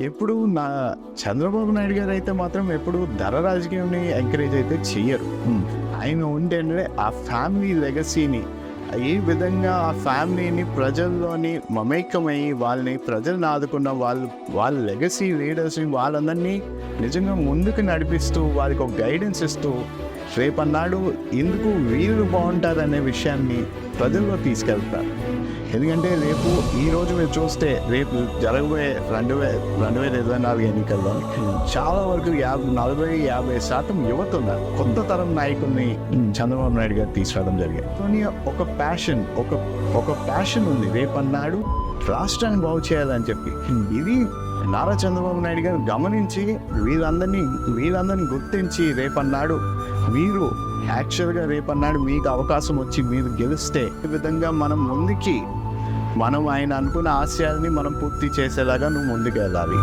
ఎప్పుడు చంద్రబాబు నాయుడు గారు అయితే మాత్రం ఎప్పుడు ధర రాజకీయాన్ని ఎంకరేజ్ అయితే చెయ్యరు. ఆయన ఉంటేనే ఆ ఫ్యామిలీ లెగసీని ఏ విధంగా ఆ ఫ్యామిలీని ప్రజల్లోని మమేకమై వాళ్ళని ప్రజలను ఆదుకున్న వాళ్ళ లెగసీ లీడర్స్ని వాళ్ళందరినీ నిజంగా ముందుకు నడిపిస్తూ వాళ్ళకి ఒక గైడెన్స్ ఇస్తూ రేపన్నాడు ఎందుకు వీళ్ళు బాగుంటారనే విషయాన్ని ప్రజల్లో తీసుకెళ్తారు. ఎందుకంటే రేపు ఈరోజు మీరు చూస్తే రేపు జరగబోయే 2024 ఎన్నికల్లో చాలా వరకు 40-50% యువత ఉన్నారు. కొత్త తరం నాయకుల్ని చంద్రబాబు నాయుడు గారు తీసుకురావడం జరిగింది. కానీ ఒక ప్యాషన్ ఉంది రేపన్నాడు రాష్ట్రాన్ని బాగు చేయాలని చెప్పి. ఇది నారా చంద్రబాబు నాయుడు గారు గమనించి వీళ్ళందరినీ గుర్తించి రేపన్నాడు మీరు యాక్చువల్గా రేపన్నాడు మీకు అవకాశం వచ్చి మీరు గెలిస్తే ఈ విధంగా మనం ఆయన అనుకున్న ఆశయాల్ని మనం పూర్తి చేసేలాగా నువ్వు ముందుకు వెళ్ళాలి.